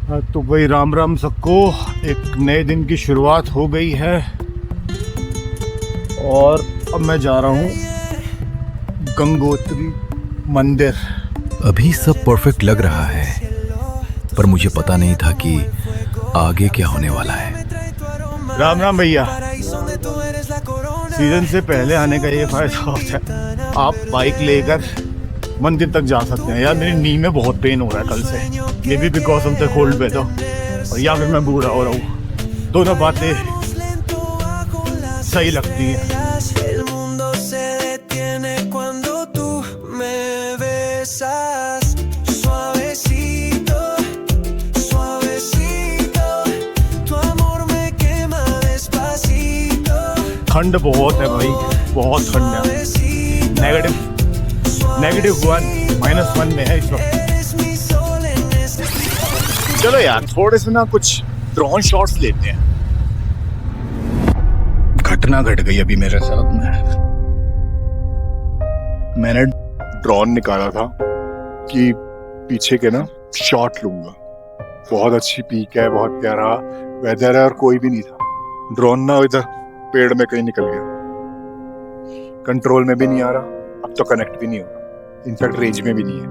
तो भाई राम राम सबको। एक नए दिन की शुरुआत हो गई है और अब मैं जा रहा हूँ गंगोत्री मंदिर। अभी सब परफेक्ट लग रहा है, पर मुझे पता नहीं था कि आगे क्या होने वाला है। राम राम भैया। सीजन से पहले आने का ये फायदा होता है, आप बाइक लेकर मंदिर तक जा सकते हैं। यार मेरी नी में बहुत पेन हो रहा है कल से, ये भी because of the cold weather, और या फिर मैं बूढ़ा हो रहा हूँ। दोनों बातें सही लगती हैं। ठंड बहुत है भाई, बहुत ठंड है। -1 -1 में है इस वक्त। चलो यार थोड़े से ना कुछ ड्रोन शॉट्स लेते हैं। घटना घट गई अभी मेरे साथ में। मैंने ड्रोन निकाला था कि पीछे के ना शॉट लूंगा। बहुत अच्छी पीक है, बहुत प्यारा वेदर है और कोई भी नहीं था। ड्रोन ना इधर पेड़ में कहीं निकल गया, कंट्रोल में भी नहीं आ रहा, अब तो कनेक्ट भी नहीं हो रहा, इनफैक्ट रेंज में भी नहीं है।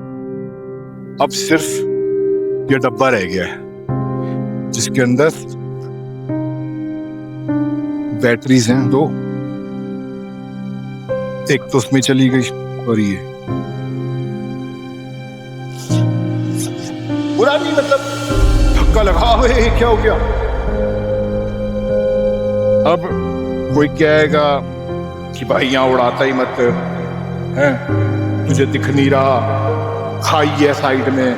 अब सिर्फ ये डब्बा रह गया है जिसके अंदर बैटरीज हैं दो, एक तो उसमें चली गई और ये बुरा नहीं, मतलब धक्का लगा हुए क्या हो गया। अब कोई कहेगा कि भाई यहाँ उड़ाता ही मत है, तुझे दिख नहीं रहा, खाई है साइड में,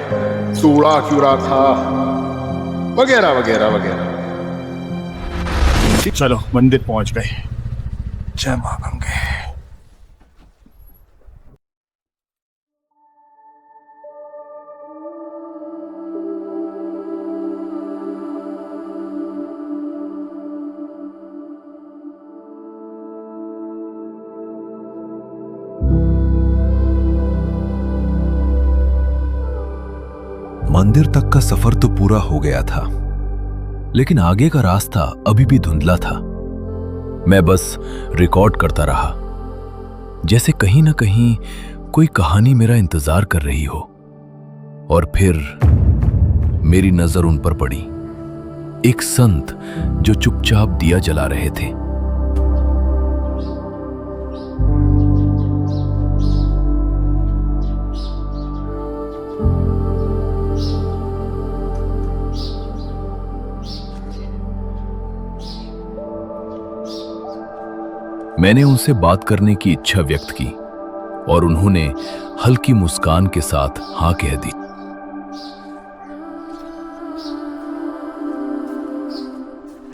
तू उड़ा क्यों रहा था, वगैरह वगैरह वगैरह। चलो मंदिर पहुंच गए। जय मां गंगे। मंदिर तक का सफर तो पूरा हो गया था, लेकिन आगे का रास्ता अभी भी धुंधला था। मैं बस रिकॉर्ड करता रहा, जैसे कहीं ना कहीं कोई कहानी मेरा इंतजार कर रही हो। और फिर मेरी नजर उन पर पड़ी, एक संत जो चुपचाप दिया जला रहे थे। मैंने उनसे बात करने की इच्छा व्यक्त की और उन्होंने हल्की मुस्कान के साथ हां कह दी।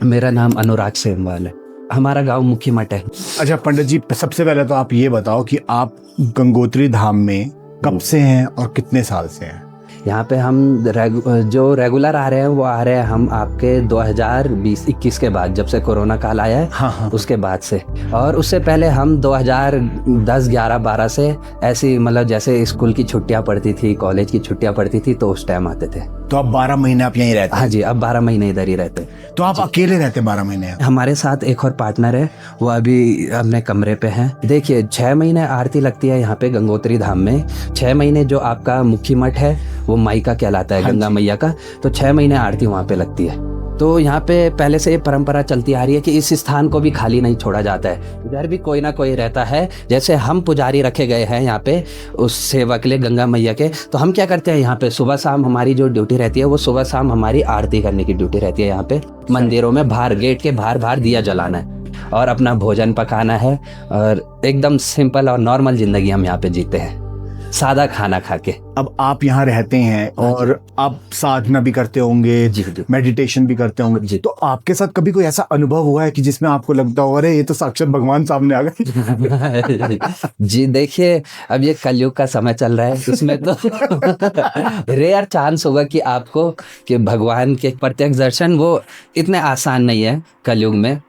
मेरा नाम अनुराग सेमवाल है, हमारा गांव मुखी मठ है। अच्छा पंडित जी, सबसे पहले तो आप ये बताओ कि आप गंगोत्री धाम में कब से हैं और कितने साल से हैं? यहाँ पे हम जो रेगुलर आ रहे हैं वो आ रहे हैं हम आपके 2020-21 के बाद, जब से कोरोना काल आया है। हाँ। उसके बाद से, और उससे पहले हम 2010, 11, 12 से ऐसी, मतलब जैसे स्कूल की छुट्टियां पड़ती थी, कॉलेज की छुट्टियां पड़ती थी, तो उस टाइम आते थे। तो अब 12 महीने आप यहीं रहते हैं? हाँ जी, अब 12 महीने इधर ही रहते। तो आप अकेले रहते 12 महीने? हमारे साथ एक और पार्टनर है, वो अभी अपने कमरे पे है। देखिए 6 महीने आरती लगती है यहाँ पे गंगोत्री धाम में। 6 महीने जो आपका मुखी मठ है वो माइका कहलाता है, गंगा मैया का, तो 6 महीने आरती वहाँ पे लगती है। तो यहाँ पे पहले से ये परंपरा चलती आ रही है कि इस स्थान को भी खाली नहीं छोड़ा जाता है, इधर भी कोई ना कोई रहता है। जैसे हम पुजारी रखे गए हैं यहाँ पे उस सेवा के लिए, गंगा मैया के, तो हम क्या करते हैं यहाँ पे सुबह शाम हमारी जो ड्यूटी रहती है वो सुबह शाम हमारी आरती करने की ड्यूटी रहती है। यहाँ पे मंदिरों में बाहर गेट के बाहर दिया जलाना है और अपना भोजन पकाना है, और एकदम सिंपल और नॉर्मल जिंदगी हम यहाँ पे जीते हैं, सादा खाना खा के। अब आप यहाँ रहते हैं और आप साधना भी करते होंगे, जी, मेडिटेशन भी करते होंगे जी। तो आपके साथ कभी कोई ऐसा अनुभव हुआ है कि जिसमें आपको लगता हो अरे ये तो साक्षात भगवान सामने आ गए? जी देखिए, अब ये कलयुग का समय चल रहा है, इसमें तो रेयर चांस होगा कि आपको कि भगवान के प्रत्यक्ष दर्शन, वो इतने आसान नहीं है कलयुग में।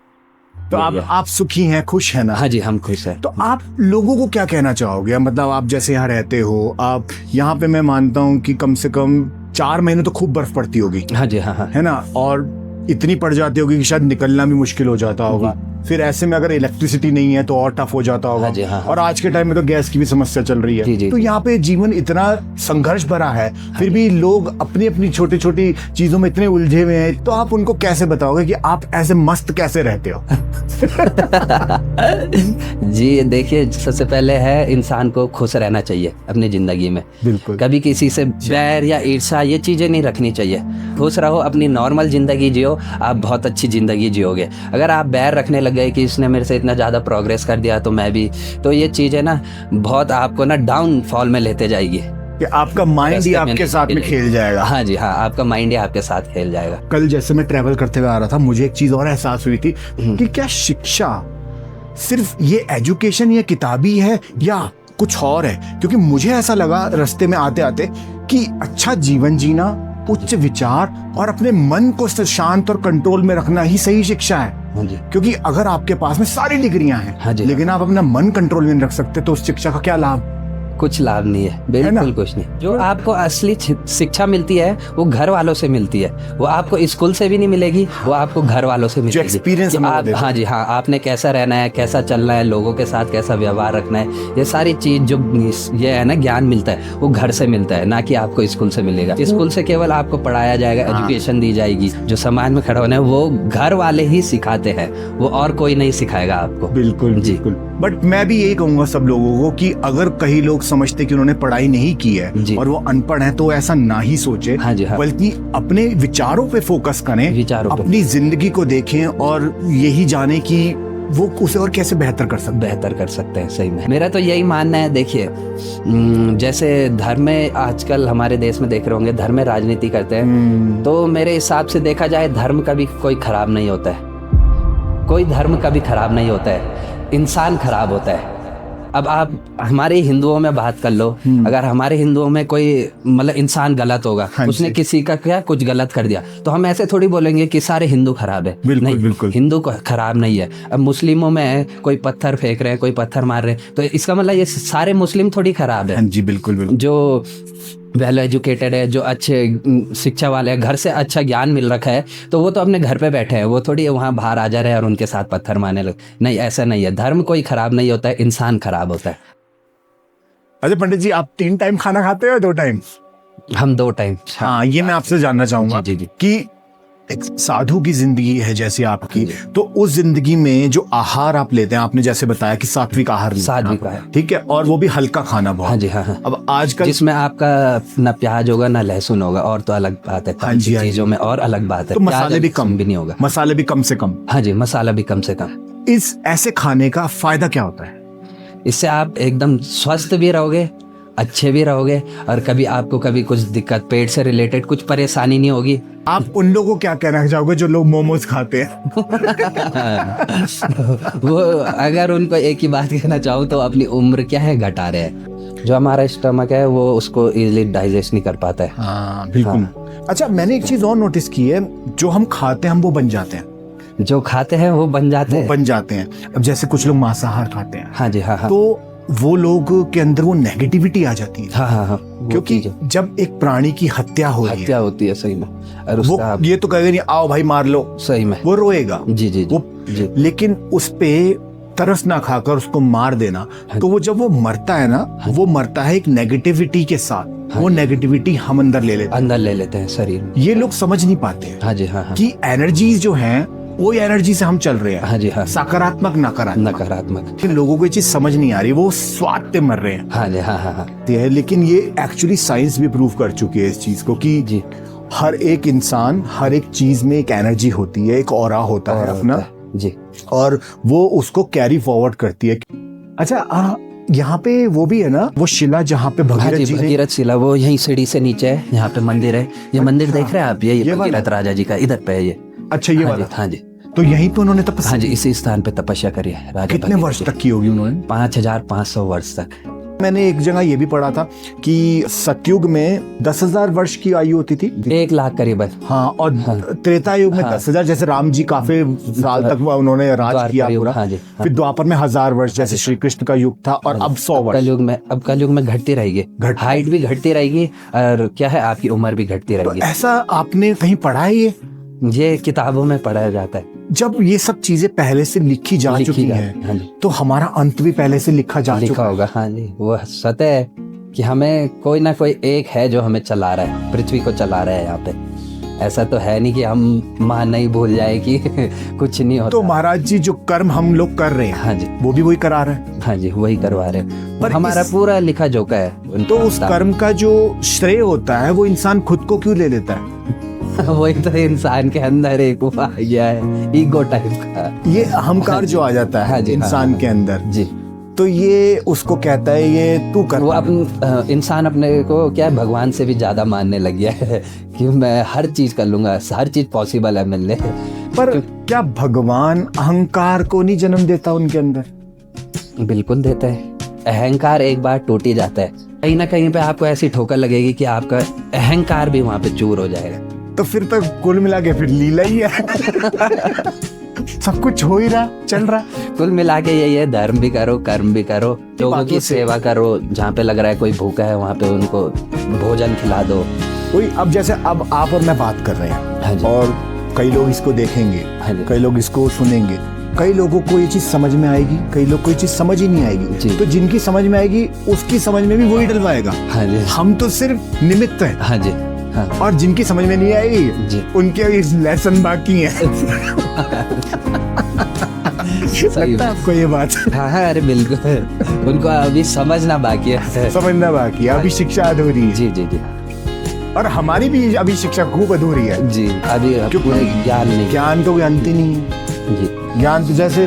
तो आप सुखी हैं, खुश हैं ना? हाँ जी, हम खुश हैं। तो आप लोगों को क्या कहना चाहोगे? मतलब आप जैसे यहाँ रहते हो, आप यहाँ पे मैं मानता हूँ कि कम से कम 4 महीने तो खूब बर्फ पड़ती होगी, हाँ जी, हाँ हाँ। है ना, और इतनी पड़ जाती होगी कि शायद निकलना भी मुश्किल हो जाता होगा। फिर ऐसे में अगर इलेक्ट्रिसिटी नहीं है तो और टफ हो जाता होगा। हाँ जी, हाँ, हाँ। और आज के टाइम में तो गैस की भी समस्या चल रही है। जी, जी, तो जी। यहाँ पे जीवन इतना संघर्ष भरा है, फिर भी लोग अपनी अपनी छोटी छोटी चीजों में इतने उलझे हुए हैं। तो आप उनको कैसे बताओगे कि आप ऐसे मस्त कैसे रहते हो? जी देखिए, सबसे पहले है इंसान को खुश रहना चाहिए अपनी जिंदगी में। बिल्कुल। कभी किसी से बैर या ईर्ष्या ये चीजें नहीं रखनी चाहिए। खुश रहो, अपनी नॉर्मल जिंदगी जियो, आप बहुत अच्छी जिंदगी जियोगे। अगर आप बैर रखने लग गए कि इसने मेरे से इतना ज्यादा प्रोग्रेस कर दिया तो मैं भी, तो ये चीजें ना बहुत आपको ना डाउनफॉल में लेते जाएगी कि आपका माइंड ही आपके साथ में खेल जाएगा। हाँ जी हाँ, आपका माइंड ही आपके साथ खेल जाएगा। कल जैसे मैं ट्रैवल करते हुए आ रहा था, मुझे एक चीज और एहसास हुई थी कि क्या शिक्षा सिर्फ ये एजुकेशन या किताबी है या कुछ और है? क्योंकि मुझे ऐसा लगा रास्ते में आते आते कि अच्छा जीवन जीना, उच्च विचार और अपने मन को शांत और कंट्रोल में रखना ही सही शिक्षा है। हाँ जी। क्योंकि अगर आपके पास में सारी डिग्रियां हैं, हाँ जी। लेकिन आप अपना मन कंट्रोल में नहीं रख सकते, तो उस शिक्षा का क्या लाभ? कुछ लाभ नहीं है, है बिल्कुल ना? कुछ नहीं। जो आपको असली शिक्षा मिलती है वो घर वालों से मिलती है, वो आपको स्कूल से भी नहीं मिलेगी, वो आपको घर वालों से मिलेगी। एक्सपीरियंस कि हमें आप, देते हैं। हाँ जी हाँ, आपने कैसा रहना है, कैसा चलना है, लोगों के साथ कैसा व्यवहार रखना है, ये सारी चीज जो ये है ना ज्ञान मिलता है वो घर से मिलता है, ना कि आपको स्कूल से मिलेगा। स्कूल से केवल आपको पढ़ाया जाएगा, एजुकेशन दी जाएगी। जो समाज में खड़ा होना है वो घर वाले ही सिखाते हैं, वो और कोई नहीं सिखाएगा आपको। बिल्कुल जी। बिल्कुल। बट मैं भी यही कहूंगा सब लोगों को कि अगर कई लोग समझते कि उन्होंने पढ़ाई नहीं की है जी। और वो अनपढ़ हैं, तो ऐसा ना ही सोचे, हाँ जी, हाँ। बल्कि अपने विचारों पे फोकस करें, विचारों पे। अपनी जिंदगी को देखें और यही जाने कि वो उसे और कैसे बेहतर कर सकते बेहतर कर सकते हैं। सही में मेरा तो यही मानना है। देखिए, जैसे धर्म में आजकल हमारे देश में देख रहे होंगे, धर्म में राजनीति करते हैं, तो मेरे हिसाब से देखा जाए धर्म कभी कोई खराब नहीं होता है, कोई धर्म कभी खराब नहीं होता है, इंसान खराब होता है। अब आप हमारे हिंदुओं में बात कर लो, अगर हमारे हिंदुओं में कोई मतलब इंसान गलत होगा, हाँ उसने जी। किसी का क्या कुछ गलत कर दिया, तो हम ऐसे थोड़ी बोलेंगे कि सारे हिंदू खराब है। बिल्कुल, नहीं, बिल्कुल। हिंदू खराब नहीं है। अब मुस्लिमों में कोई पत्थर फेंक रहे हैं, कोई पत्थर मार रहे हैं, तो इसका मतलब ये सारे मुस्लिम थोड़ी खराब है। हाँ जी, बिल्कुल बिल्कुल। जो वेल एजुकेटेड है, जो अच्छे शिक्षा वाले हैं, घर से अच्छा ज्ञान मिल रखा है, तो वो तो अपने घर पे बैठे हैं, वो थोड़ी वहाँ बाहर आ जा रहे हैं और उनके साथ पत्थर मारने लगे। नहीं, ऐसा नहीं है। धर्म कोई खराब नहीं होता है, इंसान खराब होता है। अच्छा पंडित जी, आप 3 टाइम खाना खाते हो या 2 टाइम? हम 2 टाइम। हाँ, ये मैं आपसे जानना चाहूंगा जी, जी, जी। कि एक साधु की जिंदगी है जैसे आपकी, जी। तो उस जिंदगी में जो आहार आप लेते हैं, आपने जैसे बताया कि सात्विक आहार लेते हैं सात्विक आप, आहार। ठीक है, और वो भी हल्का खाना बहुत। हाँ जी, हाँ हाँ। अब आजकल जिसमें आपका ना प्याज होगा ना लहसुन होगा, और तो अलग बात है। हाँ जी, हाँ जी। चीजों में और अलग बात है। तो मसाले प्याज भी और कम लहसुन भी नहीं होगा। मसाले भी कम से कम। हाँ जी, मसाला भी कम से कम। इस ऐसे खाने का फायदा क्या होता है? इससे आप एकदम स्वस्थ भी रहोगे, अच्छे भी रहोगे, और कभी आपको कभी कुछ दिक्कत, पेट से रिलेटेड कुछ परेशानी नहीं होगी। आप उन लोगों को क्या कहना चाहोगे जो लोग मोमोज खाते हैं? वो अगर उनको एक ही बात कहना चाहूँ तो अपनी उम्र क्या है घटा रहे हैं। जो हमारा स्टमक है वो उसको इजीली डाइजेस्ट नहीं कर पाता है। हाँ बिल्कुल। अच्छा, मैंने एक चीज और नोटिस की है, जो हम खाते हैं हम वो बन जाते हैं, जो खाते हैं वो बन जाते हैं। बन जाते हैं। अब जैसे कुछ लोग मांसाहार खाते हैं, हाँ जी, हाँ हाँ। तो वो लोग के अंदर वो नेगेटिविटी आ जाती है, हाँ हाँ हाँ, वो क्योंकि चीज़ जब एक प्राणी की हत्या हो रही हत्या होती है सही में, और है, वो उसका ये तो कहेगा नहीं आओ भाई मार लो, सही में वो रोएगा। जी जी वो जी। लेकिन उस पे तरस ना खाकर उसको मार देना, तो वो जब वो मरता है ना, वो मरता है एक नेगेटिविटी के साथ। वो नेगेटिविटी हम अंदर ले लेते हैं, अंदर ले लेते हैं शरीर में। ये लोग समझ नहीं पाते हैं हाँ जी, हाँ हाँ। कि एनर्जीज जो हैं वो एनर्जी से हम चल रहे हैं, हाँ जी, हाँ। सकारात्मक नकारात्मक। नकारात्मक। फिर लोगों को ये चीज समझ नहीं आ रही, वो स्वाद पे मर रहे हैं। हाँ जी, हाँ हाँ हाँ। ते है, लेकिन ये एक्चुअली साइंस भी प्रूव कर चुकी है इस चीज को कि जी। हर एक इंसान, हर एक चीज में एक एनर्जी होती है, एक ऑरा होता है अपना, जी, और वो उसको कैरी फॉरवर्ड करती है। अच्छा, यहाँ पे वो भी है ना, वो शिला जहाँ पे हाँ भगीरथ जी, जी ने, भगीरथ शिला, वो यहीं सीढ़ी से नीचे है, यहाँ पे मंदिर है। ये मंदिर देख रहे हैं आप, ये वाला? भगीरथ राजा जी का इधर पे है ये। अच्छा ये हाँ वाला, जी, हाँ जी, तो यहीं पे उन्होंने हाँ तपस्या जी, इसी स्थान पे तपस्या करी है राजा कितने भगीरथ वर्ष जी। तक की होगी उन्होंने? 5500 वर्ष तक। मैंने एक जगह ये भी पढ़ा था कि सतयुग में 10,000 वर्ष की आयु होती थी। 1 लाख करीबन। हाँ, और त्रेता युग में 10,000, जैसे राम जी काफी साल तक उन्होंने राज किया पूरा। हाँ जी, हाँ। फिर द्वापर में 1000 वर्ष जैसे श्री कृष्ण का युग था, और अब 100 वर्ष। कलयुग में घटती रहेगी, हाइट भी घटती रहेगी, और क्या है, आपकी उम्र भी घटती रहेगी। तो ऐसा आपने कहीं पढ़ा है ये किताबों में पढ़ाया जाता है। जब ये सब चीजें पहले से लिखी जा चुकी हैं, हाँ जी, तो हमारा अंत भी पहले से लिखा चुका होगा। हाँ जी, वो सत्य है कि हमें कोई ना कोई एक है जो हमें चला रहा है, पृथ्वी को चला रहा है यहाँ पे। ऐसा तो है नहीं कि हम मानना ही भूल जाए कि कुछ नहीं होता। तो महाराज जी, जो कर्म हम लोग कर रहे हैं, हाँ जी, वो भी वही करा रहे हैं। हाँ जी, वही करवा रहे हैं, पर हमारा पूरा लिखा जोखा है। तो उस कर्म का जो श्रेय होता है वो इंसान खुद को क्यों ले लेता है? वही तो इंसान के अंदर एक वो आ गया है, ईगो टाइप का, ये अहंकार जो आ जाता है इंसान के अंदर जी। तो ये उसको कहता है ये तू कर। वो इंसान अपने को क्या है, भगवान से भी ज्यादा मानने लग गया है कि मैं हर चीज कर लूंगा, हर चीज पॉसिबल है मिलने। पर क्या भगवान अहंकार को नहीं जन्म देता उनके अंदर? बिल्कुल देता है। अहंकार एक बार टूट ही जाता है, कहीं ना कहीं पे आपको ऐसी ठोकर लगेगी कि आपका अहंकार भी वहां पे चूर हो जाएगा। तो फिर तो कुल मिला के फिर लीला ही है। सब कुछ हो ही रहा, चल रहा। कुल मिला के यही है, धर्म भी करो, कर्म भी करो, लोगों की सेवा करो, जहाँ पे लग रहा है कोई भूखा है वहाँ पे उनको भोजन खिला दो। कोई अब जैसे अब आप और मैं बात कर रहे हैं, हाँ जी, और कई लोग इसको देखेंगे, हाँ जी, कई लोग इसको सुनेंगे, कई लोगों को ये चीज समझ में आएगी, कई लोग को ये चीज समझ ही नहीं आएगी। तो जिनकी समझ में आएगी उसकी समझ में भी वही डलवाएगा। हाँ जी, हम तो सिर्फ निमित्त हैं। हाँ जी, हाँ। और जिनकी समझ में नहीं आएगी जी, उनके इस लेसन बाकी है। लगता है आपको ये बात? हाँ हाँ, अरे बिल्कुल, उनको अभी समझना बाकी है, समझना बाकी है, अभी शिक्षा अधूरी है। जी जी जी। और हमारी भी अभी शिक्षा खूब अधूरी है जी, अभी पूरे ज्ञान नहीं, ज्ञान तो अंत ही नहीं है जी। ज्ञान तो जैसे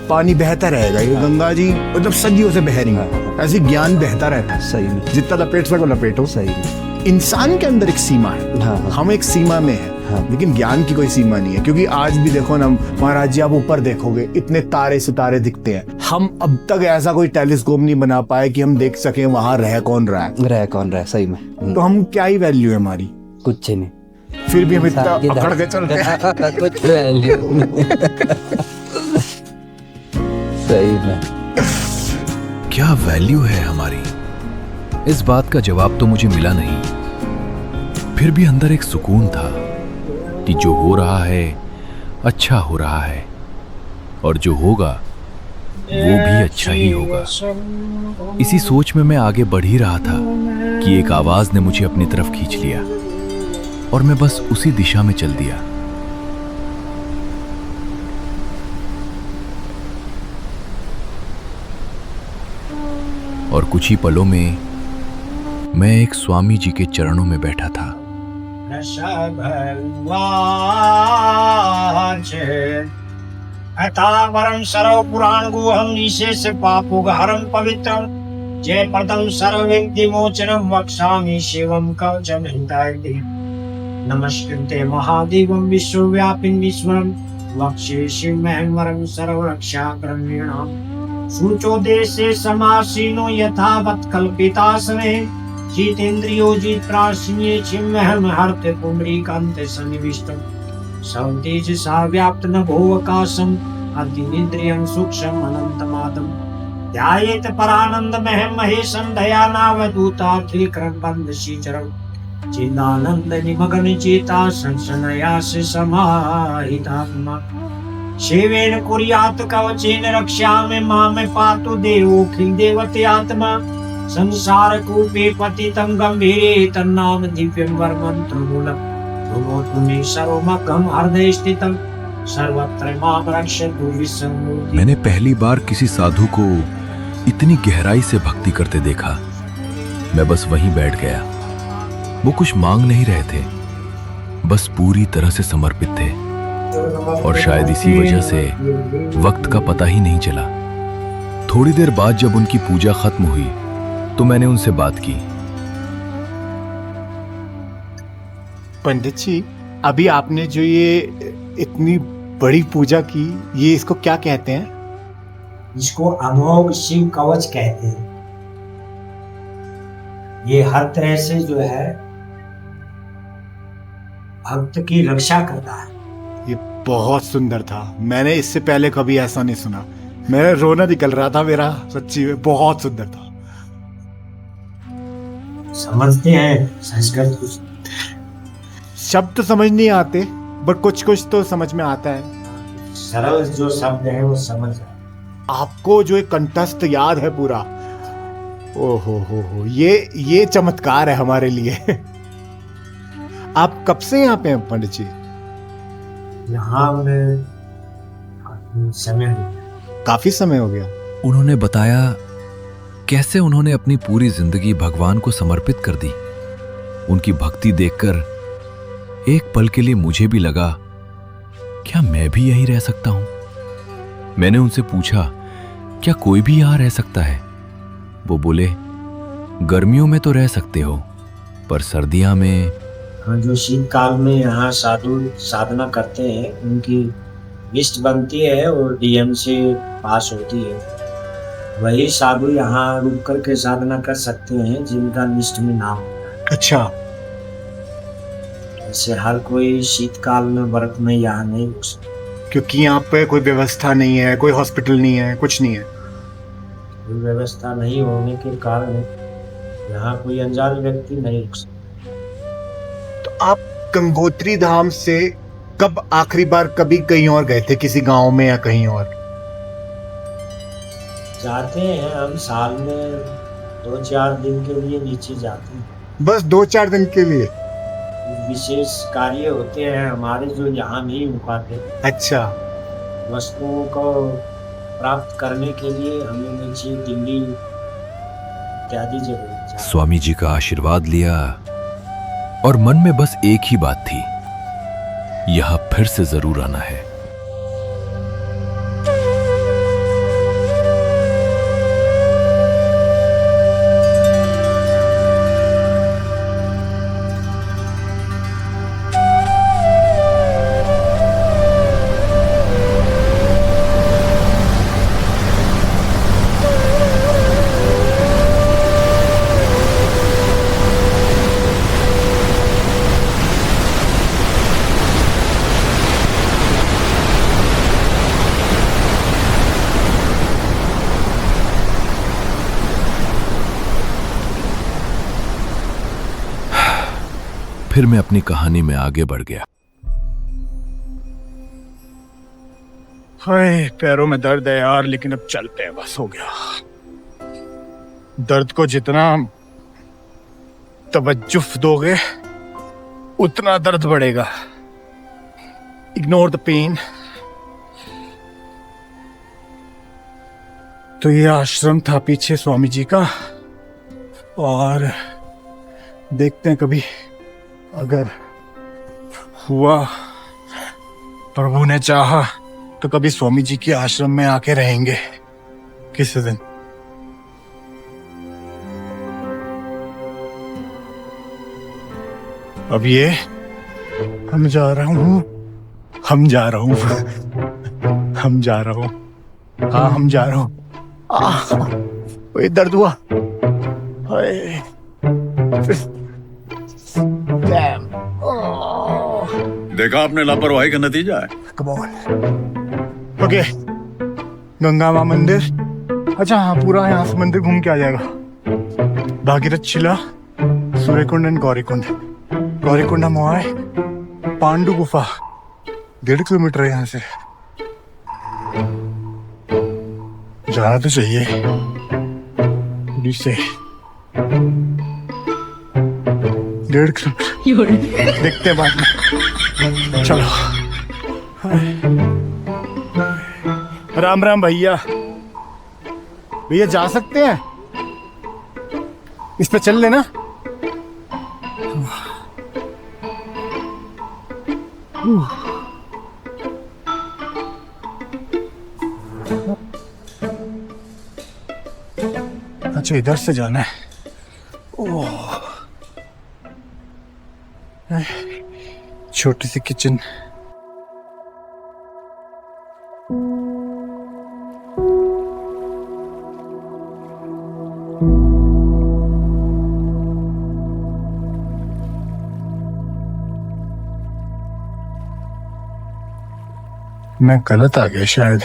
पानी बहता रहेगा, ये गंगा जी मतलब सदियों से बह रही है, ऐसे ज्ञान बहता रहता है। सही में, जितना लपेट सको लपेटो। सही में। इंसान के अंदर एक सीमा है, हाँ, हम एक सीमा में है, हाँ। लेकिन ज्ञान की कोई सीमा नहीं है। क्योंकि आज भी देखो ना महाराज जी, आप ऊपर देखोगे इतने तारे सितारे दिखते हैं, हम अब तक ऐसा कोई टेलीस्कोप नहीं बना पाए कि हम देख सके वहां रह कौन रहा है। सही में। तो हम क्या ही वैल्यू है हमारी? कुछ नहीं, फिर भी हम इतना अकड़ के चलते हैं। कुछ वैल्यू सही में। क्या वैल्यू है हमारी? इस बात का जवाब तो मुझे मिला नहीं। फिर भी अंदर एक सुकून था कि जो हो रहा है अच्छा हो रहा है, और जो होगा वो भी अच्छा ही होगा। इसी सोच में मैं आगे बढ़ ही रहा था कि एक आवाज ने मुझे अपनी तरफ खींच लिया, और मैं बस उसी दिशा में चल दिया। और कुछ ही पलों में मैं एक स्वामी जी के चरणों में बैठा था। अथावरम सर्व पुराण गुहम निशेष पापोगहरम पवित्रम जय पदम सर्व विघ्न मोचनम वक्ष्यामि शिवम कवचम हिताय नमस्कृते महादेवम विश्वव्यापिन विश्वम वक्षे शिवमहं वरं सर्वरक्षाकरणीणाम् सूचो देशे समासीनो यथावत् कल्पितासने जितेन्द्रियो जित्रासिन्ये चिन्महं हर्ते पुंडरीकान्ते सन्निविष्टम् सौतेजसा व्याप्त नभोऽवकाशम् अतिनिन्द्रियं सूक्ष्मम् अनन्तमादम् ध्यायेत परानन्दमहं महेशं दयानावधूताखिलकृतबन्धशीचरम् चिदानन्द निमग्न चेता संशनयास्य समाहितात्मा शिवेन कुर्यात् कवचेन रक्ष्यामि मां पातु देवोऽखिल देवतयात्मा संसार कूपे पतितं गंभीरे तन्नाम दिव्यं वरमन्त्रमूलम् भुवोतु मे सर्वमगं हृदये स्थितं सर्वत्र मां रक्षतु विश्वमूर्तिः। मैंने पहली बार किसी साधु को इतनी गहराई से भक्ति करते देखा। मैं बस वहीं बैठ गया। वो कुछ मांग नहीं रहे थे, बस पूरी तरह से समर्पित थे, और शायद इसी वजह से वक्त का पता ही नहीं चला। थोड़ी देर बाद जब उनकी पूजा खत्म हुई तो मैंने उनसे बात की। पंडित जी, अभी आपने जो ये इतनी बड़ी पूजा की, ये इसको क्या कहते हैं? इसको अमोघ शिव कवच कहते हैं। ये हर तरह से जो है भक्त की रक्षा करता है। ये बहुत सुंदर था, मैंने इससे पहले कभी ऐसा नहीं सुना। मेरा रोना निकल रहा था मेरा, सच्ची में बहुत सुंदर था। समझते हैं संस्कृत कुछ? शब्द तो समझ नहीं आते, बट कुछ कुछ तो समझ में आता है। सरल जो शब्द है वो समझ है। आपको जो एक कंठस्थ याद है पूरा, ओ हो, ये चमत्कार है हमारे लिए। आप कब से यहाँ पे हैं पंडित जी? यहाँ में समय हो गया। काफी समय हो गया। उन्होंने बताया कैसे उन्होंने अपनी पूरी जिंदगी भगवान को समर्पित कर दी। उनकी भक्ति देखकर एक पल के लिए मुझे भी लगा, क्या मैं भी यहीं रह सकता हूं? मैंने उनसे पूछा, क्या कोई भी यहां रह सकता है? वो बोले, गर्मियों में तो रह सकते हो, पर सर्दियां में। हाँ, जो शीतकाल में यहाँ साधु साधना करते हैं उनकी लिस्ट बनती है और डीएम से पास होती है, वही साधु यहाँ रुक करके साधना कर सकते हैं जिनका लिस्ट में नाम होता है। अच्छा, ऐसे हर कोई शीतकाल में बर्फ में यहाँ नहीं रुक सकता। क्योंकि यहाँ पे कोई व्यवस्था नहीं है, कोई हॉस्पिटल नहीं है, कुछ नहीं है। कोई व्यवस्था नहीं होने के कारण यहाँ कोई अनजान व्यक्ति नहीं रुक सकता। तो आप गंगोत्री धाम से कब आखिरी बार कभी कहीं और गए थे, किसी गांव में या कहीं और? जाते हैं हम साल में 2-4 दिन के लिए नीचे जाते हैं। बस 2-4 दिन के लिए? विशेष कार्य होते हैं हमारे जो यहाँ नहीं हो पाते। अच्छा, वस्तुओं को प्राप्त करने के लिए हमें नीचे दिल्ली इत्यादि जगह जाना। स्वामी जी का आशीर्वाद लिया और मन में बस एक ही बात थी, यहां फिर से जरूर आना है। फिर मैं अपनी कहानी में आगे बढ़ गया। हाय, पैरों में दर्द है यार, लेकिन अब चलते हैं, बस हो गया। दर्द को जितना तवज्जुह दोगे उतना दर्द बढ़ेगा। Ignore the pain. तो ये आश्रम था पीछे स्वामी जी का, और देखते हैं कभी अगर हुआ, प्रभु ने चाहा तो कभी स्वामी जी के आश्रम में आके रहेंगे किसी दिन। अब ये हम जा रहा हूँ, हम जा रहा हूँ, हम जा रहा हूँ, हाँ हम जा रहा हूँ। ये दर्द हुआ, हाय, Damn. देखा आपने, लापरवाही का नतीजा है। Come on. Okay. गंगा माँ मंदिर, अच्छा हाँ, पूरा यहाँ से मंदिर घूम के आ जाएगा। भागीरथ शिला, सूर्यकुंड एंड गौरीकुंड। गौरीकुंड हम वहाँ आए, पांडु गुफा 1.5 किलोमीटर है यहाँ से। जाना तो चाहिए पुलिस से। 1.5 किलोमीटर देखते हैं बाद में। चलो, राम राम भैया। भैया जा सकते हैं? इस पे चल लेना। अच्छा, इधर से जाना है। ओह, छोटी सी किचन। मैं गलत आ गया शायद।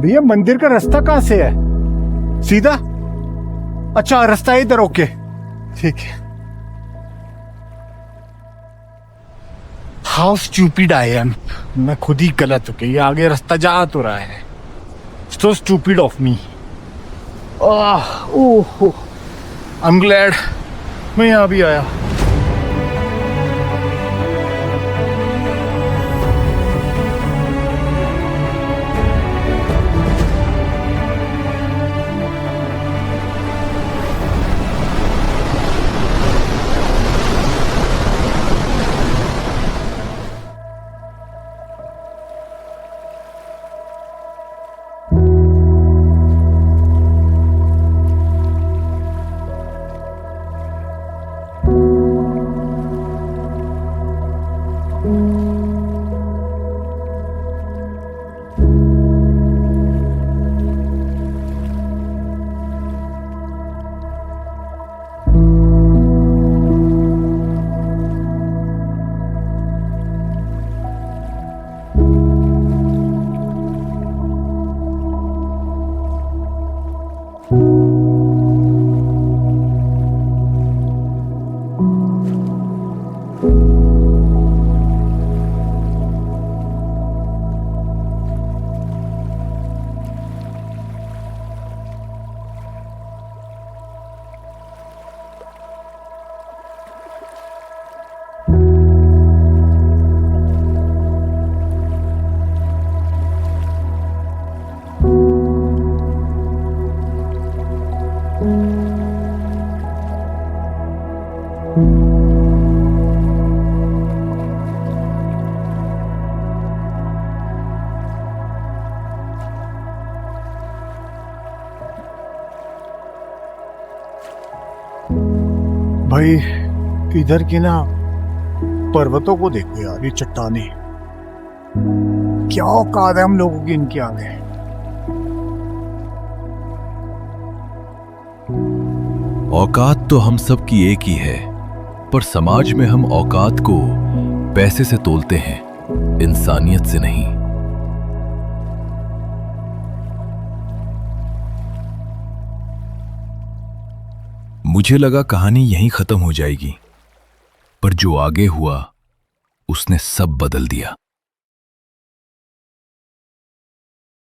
भैया मंदिर का रास्ता कहाँ से है? सीधा? अच्छा रास्ता इधर, ओके ठीक है। How stupid I am. मैं खुद ही गलत हो गया, ये आगे रास्ता जा तो रहा है। So stupid of me. Oh I am glad मैं यहाँ भी आया। भाई इधर की ना पर्वतों को देखो यार, ये चट्टाने क्या औकात है हम लोगों की इनके आगे। औकात तो हम सब की एक ही है, पर समाज में हम औकात को पैसे से तोलते हैं, इंसानियत से नहीं। मुझे लगा कहानी यहीं खत्म हो जाएगी, पर जो आगे हुआ उसने सब बदल दिया।